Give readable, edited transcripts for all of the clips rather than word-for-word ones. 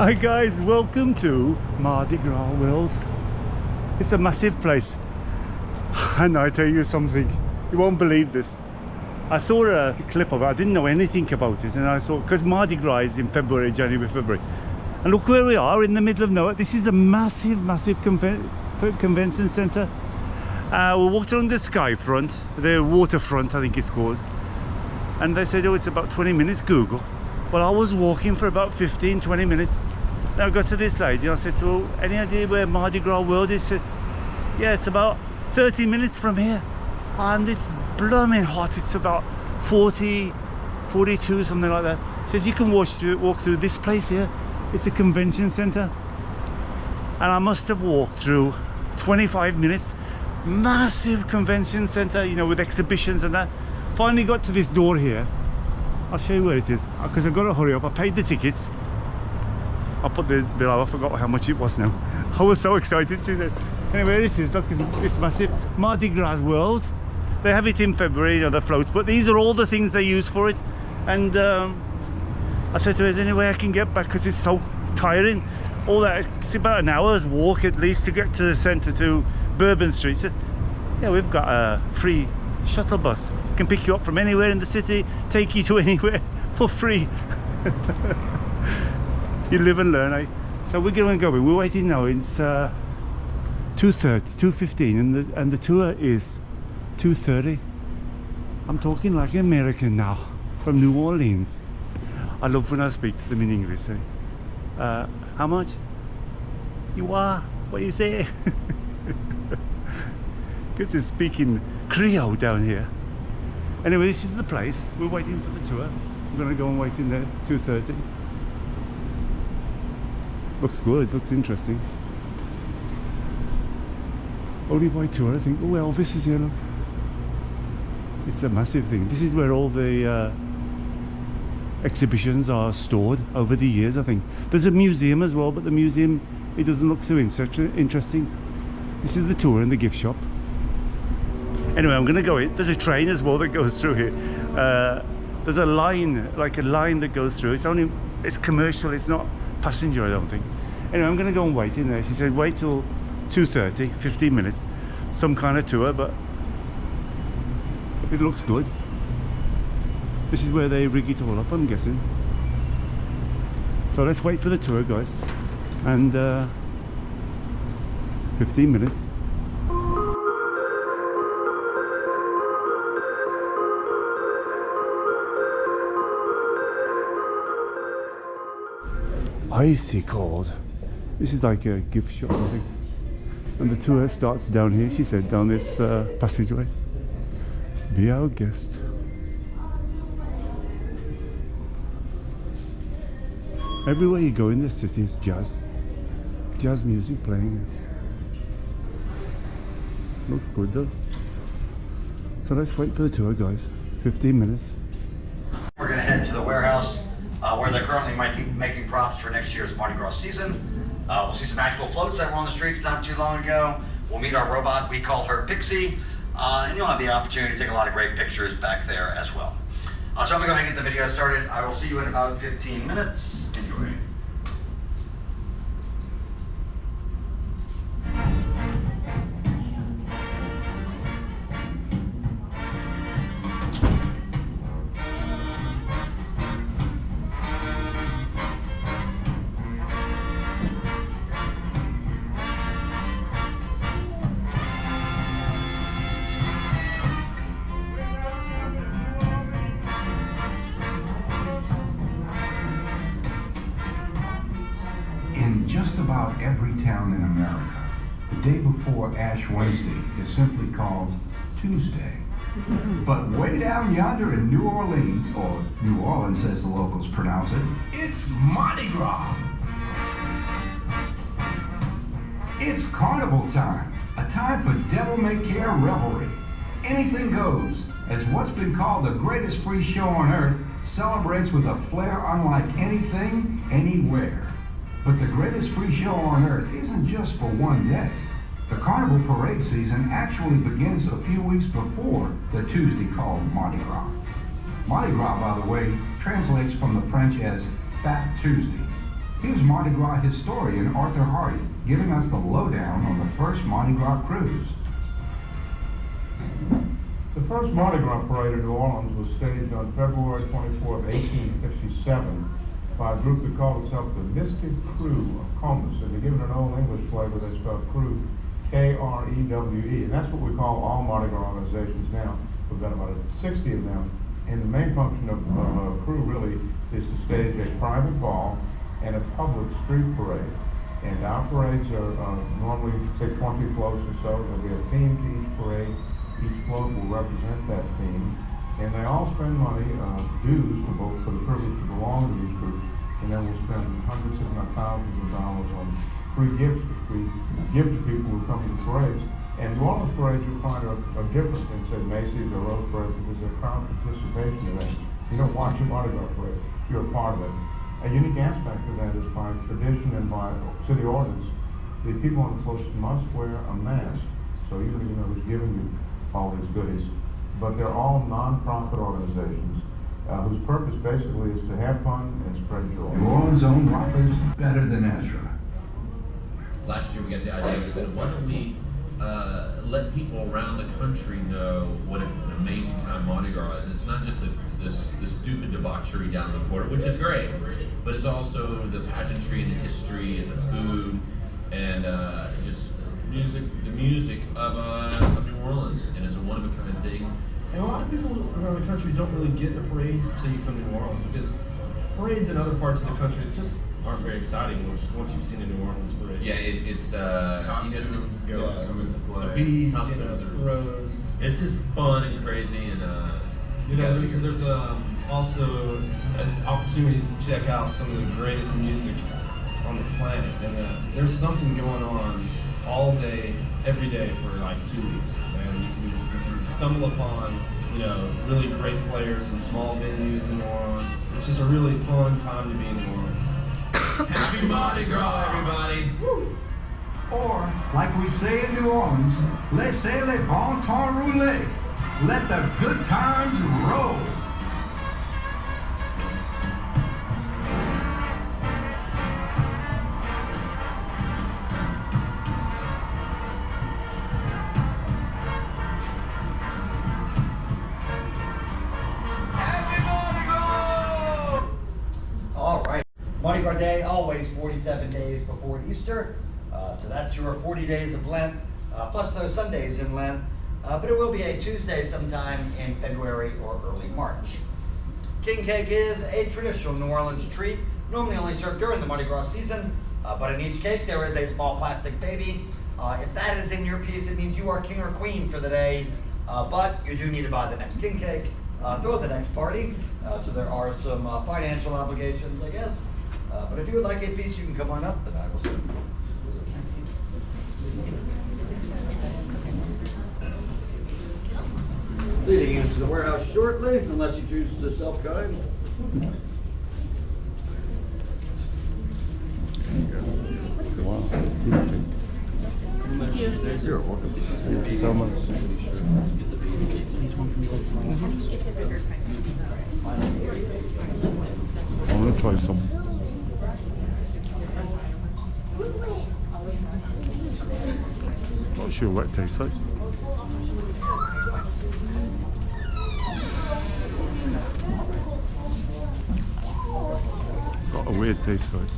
Hi guys, welcome to Mardi Gras World. It's a massive place, and I tell you something, you won't believe this. I saw a clip of it, I didn't know anything about it, and I saw, because Mardi Gras is in February, January, February, and look where we are in the middle of nowhere. This is a massive convention centre. We walked along the skyfront, the waterfront I think it's called, and they said, oh, it's about 20 minutes Google. Well, I was walking for about 15-20 minutes. Now I got to this lady and I said to her, any idea where Mardi Gras World is? She said, yeah, it's about 30 minutes from here. And it's blooming hot. It's about 40, 42, something like that. She says, you can walk through this place here. It's a convention centre. And I must have walked through 25 minutes. Massive convention centre, you know, with exhibitions and that. Finally got to this door here. I'll show you where it is, because I've got to hurry up. I paid the tickets. I'll put the bill out. I forgot how much it was now. I was so excited. She said, anyway, it is. Look, it's massive. Mardi Gras World. They have it in February, you know, the floats. But these are all the things they use for it. And I said to her, is there any way I can get back? Because it's so tiring. All that, it's about an hour's walk at least to get to the centre, to Bourbon Street. She says, yeah, we've got a free shuttle bus. Can pick you up from anywhere in the city, take you to anywhere for free. You live and learn, eh? So we're going to go. We're waiting now. It's 2:30, 2:15, and the tour is 2:30. I'm talking like an American now, from New Orleans. I love when I speak to them in English. Eh? How much? You are? What you say? Because they're speaking Creole down here. Anyway, this is the place. We're waiting for the tour. We're going to go and wait in there, 2:30. Looks good, looks interesting. Only by tour, I think. Oh, Elvis is here, look. It's a massive thing. This is where all the exhibitions are stored over the years, I think. There's a museum as well, but the museum, it doesn't look so interesting. This is the tour and the gift shop. Anyway, I'm going to go in. There's a train as well that goes through here. There's a line, like a line that goes through. It's commercial, it's not passenger, I don't think. Anyway, I'm going to go and wait in there. She said wait till 2:30, 15 minutes. Some kind of tour, but it looks good. This is where they rig it all up, I'm guessing. So let's wait for the tour, guys. And 15 minutes. Icy cold. This is like a gift shop, I think. And the tour starts down here, she said, down this passageway. Be our guest. Everywhere you go in this city is jazz music playing. Looks good though. So let's wait for the tour, guys. 15 minutes. We're going to head to the warehouse where they're currently making props for next year's Mardi Gras season. We'll see some actual floats that were on the streets not too long ago. We'll meet our robot, we call her Pixie, and you'll have the opportunity to take a lot of great pictures back there as well. So I'm going to go ahead and get the video started. I will see you in about 15 minutes. Enjoy. In just about every town in America, the day before Ash Wednesday is simply called Tuesday. But way down yonder in New Orleans, or New Orleans as the locals pronounce it, it's Mardi Gras. It's carnival time, a time for devil-may-care revelry. Anything goes, as what's been called the greatest free show on earth celebrates with a flair unlike anything, anywhere. But the greatest free show on earth isn't just for one day. The carnival parade season actually begins a few weeks before the Tuesday called Mardi Gras. Mardi Gras, by the way, translates from the French as Fat Tuesday. Here's Mardi Gras historian Arthur Hardy giving us the lowdown on the first Mardi Gras cruise. The first Mardi Gras parade in New Orleans was staged on February 24, 1857 by a group that called itself the Mystic Crew of Comus. And to give it an Old English flavor, they spelled crew K-R-E-W-E. And that's what we call all Mardi Gras organizations now. We've got about 60 of them. And the main function of crew really is to stage a private ball and a public street parade. And our parades are normally, say, 20 floats or so. There'll be a theme to each parade. Each float will represent that theme. And they all spend money, dues to both, for the privilege to belong to these groups. And then we'll spend hundreds, if not thousands of dollars on free gifts, which we give to people who come to the parades. And New Orleans parades you'll find are different than, say, Macy's or Rose Parade because they're crowd participation events. You don't watch a Mardi Gras parade, you're a part of it. A unique aspect of that is by tradition and by city ordinance, the people on the floats must wear a mask. So you don't even know who's giving you all these goodies. But they're all non-profit organizations whose purpose basically is to have fun and spread joy. New Orleans' own rockers, better than Ezra. Last year we got the idea that why don't we let people around the country know what an amazing time Mardi Gras is. And it's not just the stupid debauchery down the border, which is great, but it's also the pageantry and the history and the food and just the music of New Orleans. And it's a one-of-a-kind thing. And a lot of people around the country don't really get the parades until you come to New Orleans because parades in other parts of the country just aren't very exciting once you've seen a New Orleans parade. Yeah, it's costumes come into play. The beads, Costumes the are- throws. It's just fun and crazy and There's also opportunities to check out some of the greatest music on the planet, and there's something going on all day, every day for like 2 weeks, and you can stumble upon really great players in small venues in New Orleans. It's just a really fun time to be in New Orleans. Happy Mardi Gras, everybody! Woo. Or, like we say in New Orleans, laissez les bon temps rouler. Let the good times roll. All right. Mardi Gras Day, always 47 days before Easter. So that's your 40 days of Lent, plus those Sundays in Lent. But it will be a Tuesday sometime in February or early March. King cake is a traditional New Orleans treat, normally only served during the Mardi Gras season. But in each cake there is a small plastic baby. If that is in your piece, it means you are king or queen for the day. But you do need to buy the next king cake for the next party. So there are some financial obligations, I guess. But if you would like a piece, you can come on up and I will send you. Leading into the warehouse shortly, unless you choose to self-guide. Wow. You're welcome. Thank you so much. I want to try some. Not sure what it tastes like. Got a weird taste, guys.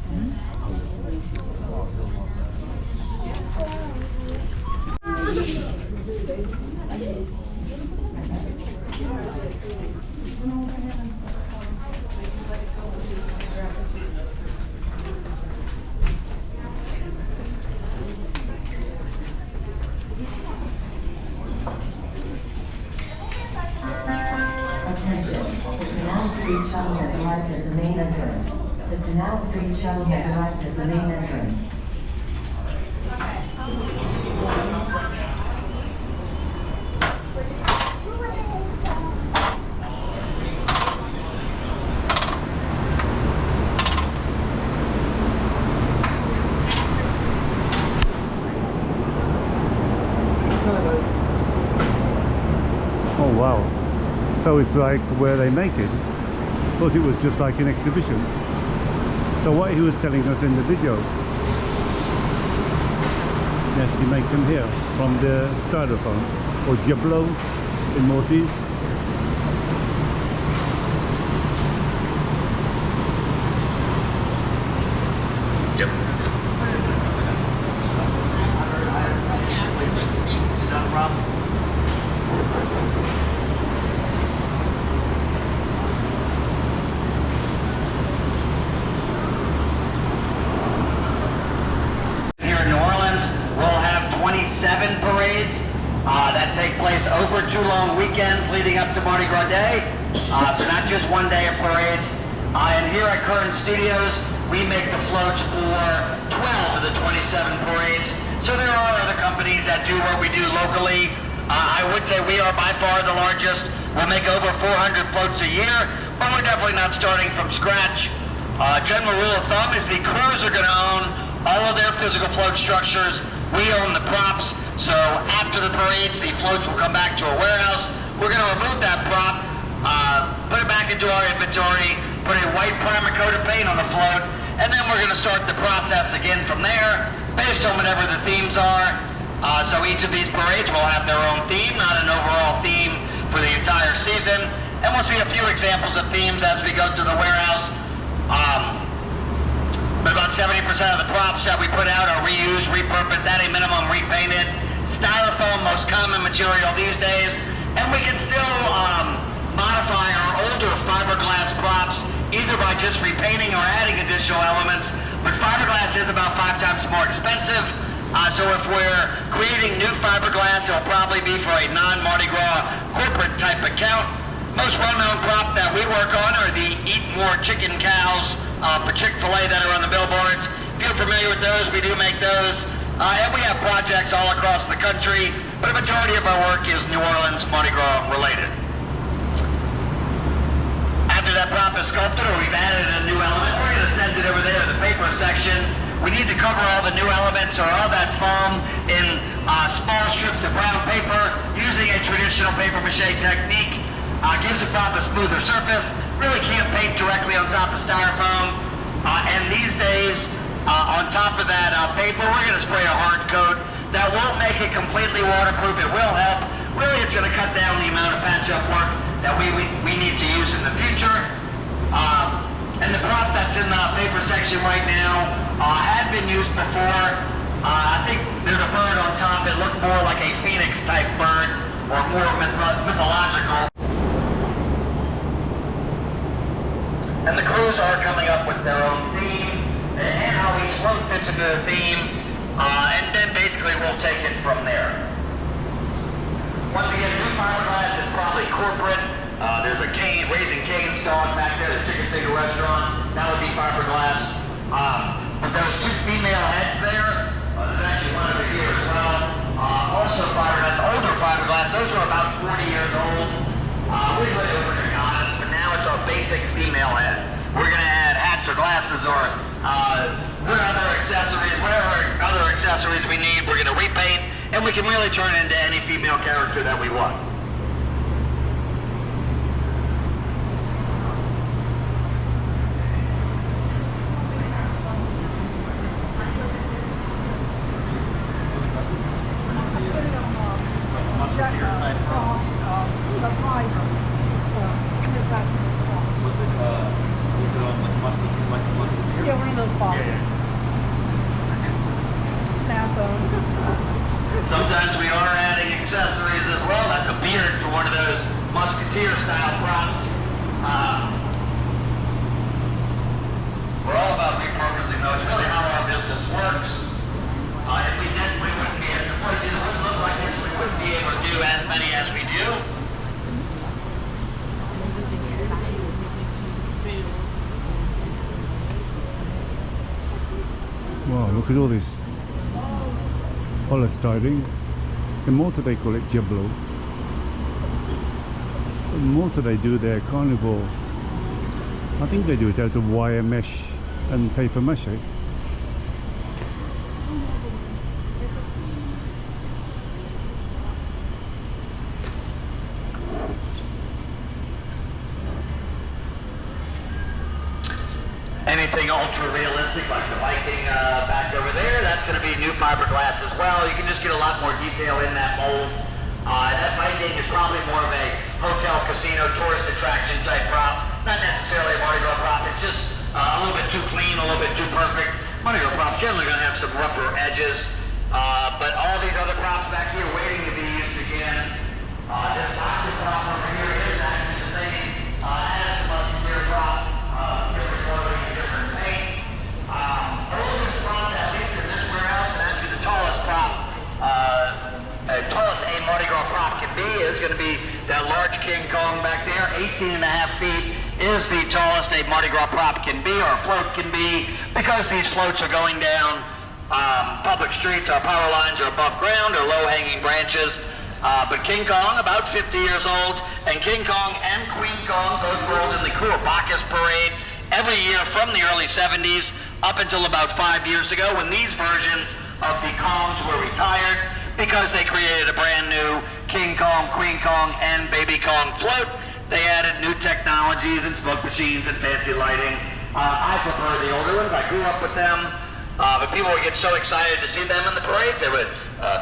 Street shuttle has arrived at the main entrance. The Canal Street shuttle has arrived at the main entrance. Oh wow. So it's like where they make it. Thought it was just like an exhibition. So what he was telling us in the video, yes, you make them here from the styrofoam or Jablo in Maltese. Yep. Not a problem. Here in New Orleans, we'll have 27 parades that take place over 2 long weekends leading up to Mardi Gras Day. So not just one day of parades. And here at Current Studios, we make the floats for 12 of the 27 parades. So there are other companies that do what we do locally. I would say we are by far the largest. We'll make over 400 floats a year, but we're definitely not starting from scratch. General rule of thumb is the crews are going to own all of their physical float structures. We own the props, so after the parades, the floats will come back to a warehouse. We're going to remove that prop, put it back into our inventory, put a white primer coat of paint on the float, and then we're going to start the process again from there, based on whatever the themes are. So each of these parades will have their own theme, not an overall theme for the entire season. And we'll see a few examples of themes as we go to the warehouse. But about 70% of the props that we put out are reused, repurposed, at a minimum repainted. Styrofoam, most common material these days. And we can still modify our older fiberglass props, either by just repainting or adding additional elements. But fiberglass is about 5 times more expensive. So if we're creating new fiberglass, it'll probably be for a non-Mardi Gras corporate type account. Most well-known prop that we work on are the Eat More Chicken Cows for Chick-fil-A that are on the billboards. If you're familiar with those, we do make those. And we have projects all across the country, but a majority of our work is New Orleans Mardi Gras related. After that prop is sculpted or we've added a new element, we're going to send it over there to the paper section. We need to cover all the new elements or all that foam in small strips of brown paper using a traditional paper mache technique. Gives the prop a smoother surface. Really can't paint directly on top of styrofoam. And these days, on top of that paper, we're going to spray a hard coat. That won't make it completely waterproof. It will help. Really, it's going to cut down the amount of patch-up work that we need to use in the future. And the prop that's in the paper section right now had been used before. I think there's a bird on top. It looked more like a phoenix-type bird or more mythological. And the crews are coming up with their own theme and how each float fits into the theme. And then basically we'll take it from there. Once again, new fiberglass is probably corporate. There's a cane, Raising Cane stall back there, the chicken finger restaurant. That would be fiberglass. But those 2 female heads there, there's actually one over here as well. Also fiberglass, older fiberglass. Those are about 40 years old. Originally they were goddess, but now it's our basic female head. We're going to add hats or glasses or whatever other accessories we need. We're going to repaint, and we can really turn it into any female character that we want. Yeah, one of those bottles. Snap them. Sometimes we are adding accessories as well. That's a beard for one of those musketeer-style props. We're all about repurposing, though. It's really how our business works. If we didn't, we wouldn't be able to put it. It wouldn't look like this. We wouldn't be able to do as many as we do. Wow, look at all this polystyrene. In Malta they call it Jablo. In Malta they do their carnival, I think they do it out of wire mesh and paper mache. Anything ultra fiberglass as well. You can just get a lot more detail in that mold. That Viking is probably more of a hotel, casino, tourist attraction type prop. Not necessarily a Mardi Gras prop. It's just a little bit too clean, a little bit too perfect. Mardi Gras props generally going to have some rougher edges. But all these other props back here waiting to be used again. This Octa prop over here is actually the same as the Musketeer prop. Different coloring, different paint. The oldest prop, at least in this warehouse, and actually the tallest prop, tallest a Mardi Gras prop can be, is going to be that large King Kong back there. 18.5 feet is the tallest a Mardi Gras prop can be, or a float can be, because these floats are going down public streets. Our power lines are above ground or low-hanging branches. But King Kong, about 50 years old, and King Kong and Queen Kong both rolled in the Cool Bacchus Parade every year from the early 70s up until about 5 years ago, when these versions of the Kongs were retired because they created a brand new King Kong, Queen Kong, and Baby Kong float. They added new technologies and smoke machines and fancy lighting. I prefer the older ones. I grew up with them. But people would get so excited to see them in the parades, they would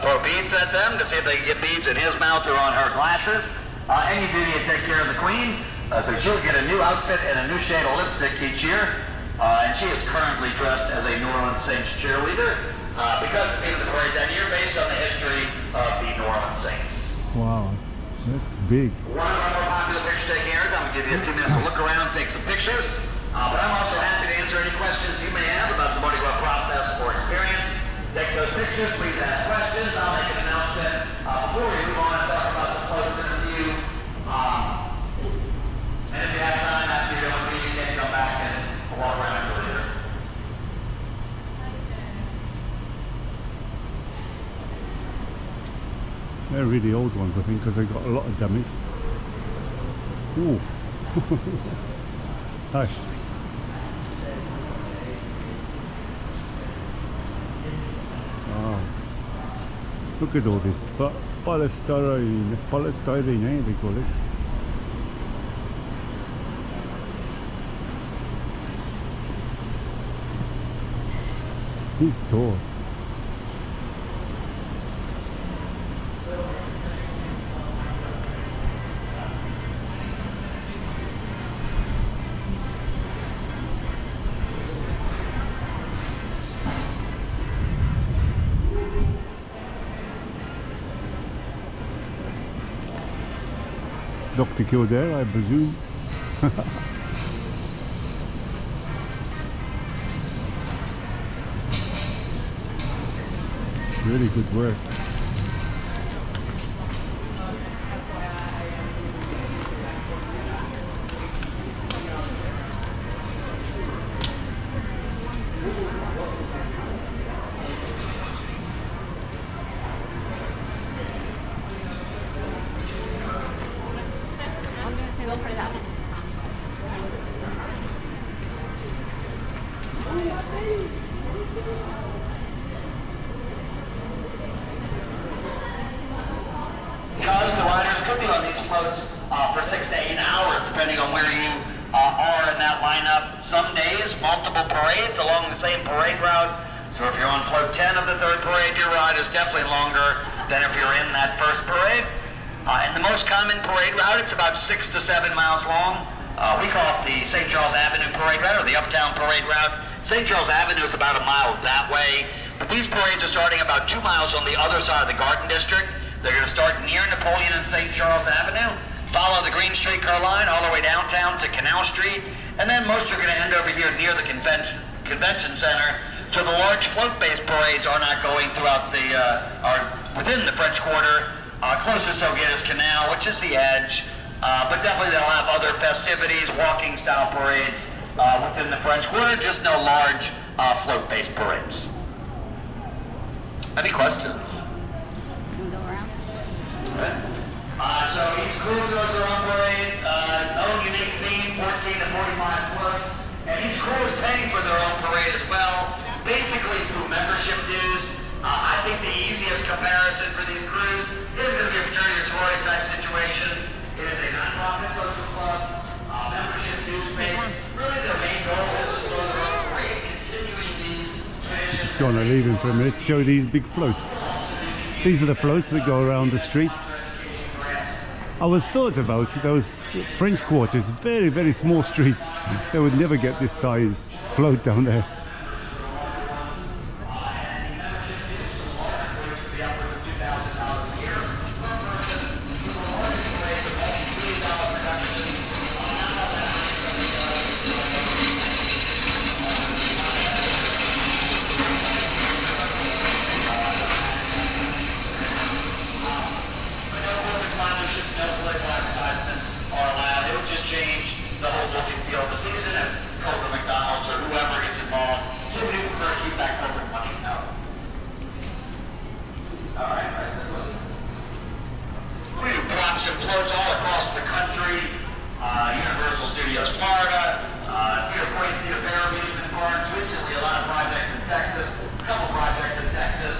throw beads at them to see if they could get beads in his mouth or on her glasses. Any duty to take care of the Queen. So she would get a new outfit and a new shade of lipstick each year. And she is currently dressed as a New Orleans Saints cheerleader because of the parade that year based on the history of the New Orleans Saints. Wow, that's big. One of our more popular picture taking areas. I'm going to give you a few minutes to look around and take some pictures. But I'm also happy to answer any questions you may have about the Mardi Gras process or experience. Take those pictures, please ask questions. I'll make an announcement before we move on and talk about the floats in review. And if you have time after you're done with me, you can come back and walk around later. They're really old ones, I think, because they got a lot of damage. Ooh. Nice. Wow. Look at all this polystyrene, they call it. He's tall. Dr. Kildare, I presume. Really good work. Because the riders could be on these floats for 6 to 8 hours, depending on where you are in that lineup. Some days, multiple parades along the same parade route. So if you're on float 10 of the third parade, your ride is definitely longer than if you're in that first parade. In the most common parade route, it's about 6 to 7 miles long. We call it the St. Charles Avenue parade route, or the Uptown parade route. St. Charles Avenue is about a mile that way, but these parades are starting about 2 miles on the other side of the Garden District. They're going to start near Napoleon and St. Charles Avenue, follow the Green Streetcar line all the way downtown to Canal Street, and then most are going to end over here near the convention center. So the large float-based parades are not going throughout the, are within the French Quarter. Closest they'll get is Canal, which is the edge, but definitely they'll have other festivities, walking-style parades within the French Quarter, just no large float-based parades. Any questions? Okay. So each crew does their own parade, own unique theme, 14 to 45 floats, and each crew is paying for their own parade as well, basically through membership dues. I think the easiest comparison for these crews is going to be a fraternity or sorority type situation. It is a nonprofit social club, membership dues based. Really their main goal is to grow their own parade, continuing these traditions don't want to leave him for a minute to show these big floats. These are the floats that go around the streets. I was thought about those French quarters, very, very small streets. They would never get this size float down there. Change the whole look and feel of the season if Coke or McDonald's or whoever gets involved. So we prefer to keep that corporate money out. All right, this one. We do props and floats all across the country. Universal Studios, Florida, Cedar Point, Cedar Fair amusement parks. Recently, a lot of projects in Texas. A couple projects in Texas.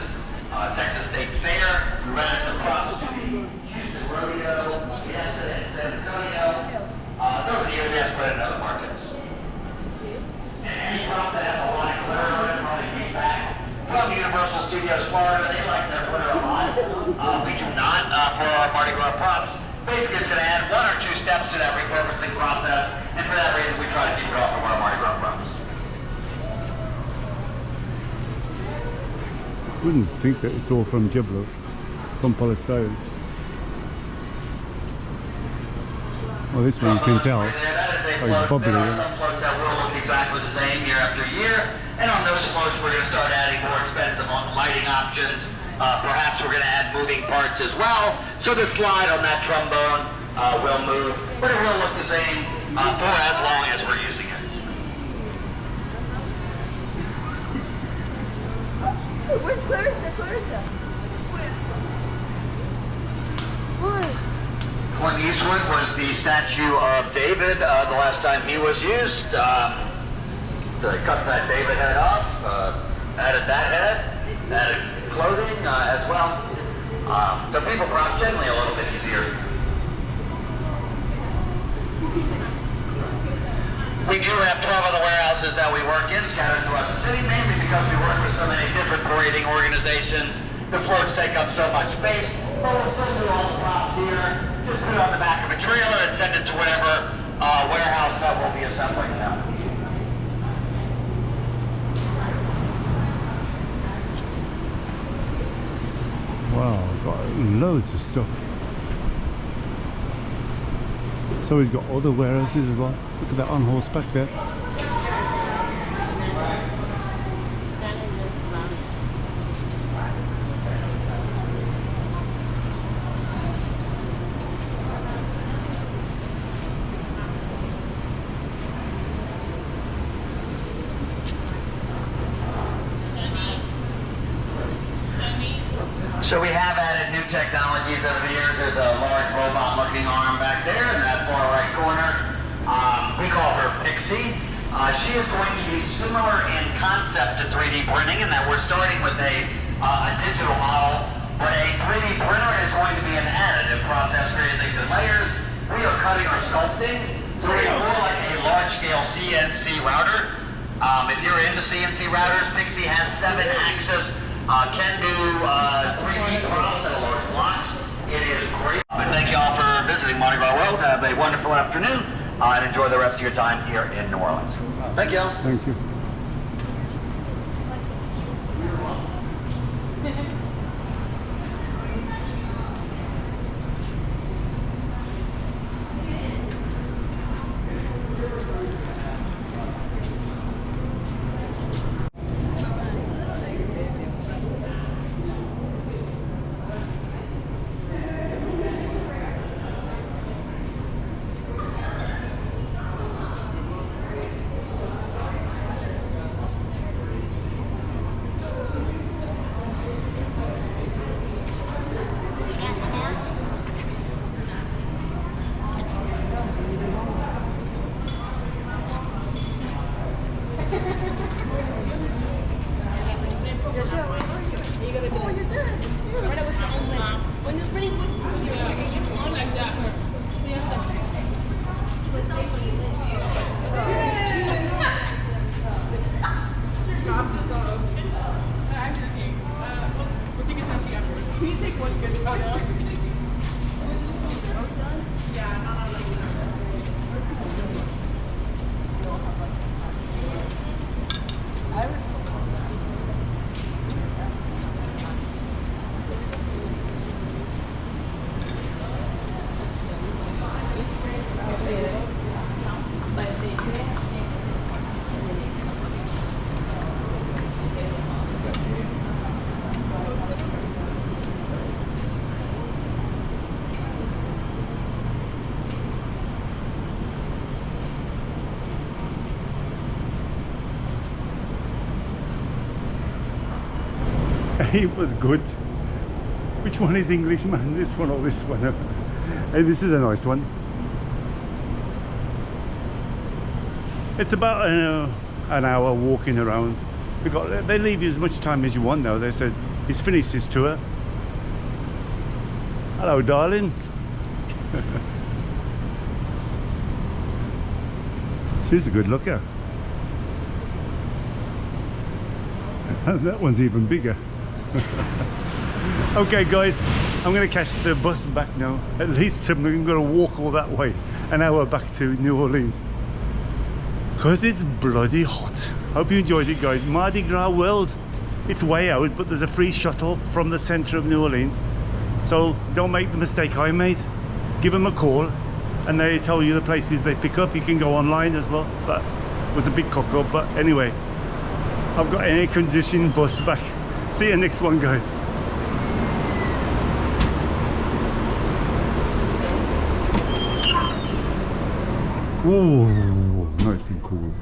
Texas State Fair. We rented some props to the Houston Rodeo, yesterday in San Antonio. Over the years, we have spread in other markets. And any prop that has a lot of glitter on it, probably feedback from Universal Studios, Florida. They like their glitter a lot. We do not for our Mardi Gras props. Basically, it's going to add 1 or 2 steps to that repurposing process, and for that reason, we try to keep it off of our Mardi Gras props. Wouldn't think that it's all from Giblo, from polystyrene. Well, this one you can tell. Oh, it's bubbly. Some floats that will look exactly the same year after year, and on those floats we're going to start adding more expensive lighting options. Perhaps we're going to add moving parts as well. So the slide on that trombone will move, but it will look the same for as long as we're using it. Where's Clarissa? Clarissa? What? Clint Eastwood was the statue of David the last time he was used. They cut that David head off, added that head, added clothing as well. The people props generally a little bit easier. We do have 12 other warehouses that we work in, scattered throughout the city, mainly because we work with so many different parading organizations. The floats take up so much space, but we'll still do all the props here. Just put it on the back of a trailer and send it to whatever warehouse that we'll be assembling now. Wow, got loads of stuff. So he's got other warehouses as well. Look at that on horseback there. So we have added new technologies over the years. There's a large robot-looking arm back there in that far right corner. We call her Pixie. She is going to be similar in concept to 3D printing in that we're starting with a digital model, but a 3D printer is going to be an additive process, creating things in layers. We are cutting or sculpting, so it's more like a large-scale CNC router. If you're into CNC routers, Pixie has 7-axis. Can do 3D props and large blocks. It is great. Thank you all for visiting Mardi Gras World. Have a wonderful afternoon and enjoy the rest of your time here in New Orleans. Thank you all. Thank you. It was good. Which one is English, man? This one or this one? Hey, this is a nice one. It's about an hour walking around. They leave you as much time as you want now. They said he's finished his tour. Hello, darling. She's a good looker. And that one's even bigger. Okay guys, I'm going to catch the bus back now. At least I'm going to walk all that way, an hour back to New Orleans. Because it's bloody hot. Hope you enjoyed it, guys. Mardi Gras World. It's way out, but there's a free shuttle from the center of New Orleans. So don't make the mistake I made. Give them a call and they tell you the places they pick up. You can go online as well. But it was a big cock up. But anyway, I've got an air-conditioned bus back. See you next one, guys. Ooh, nice and cool.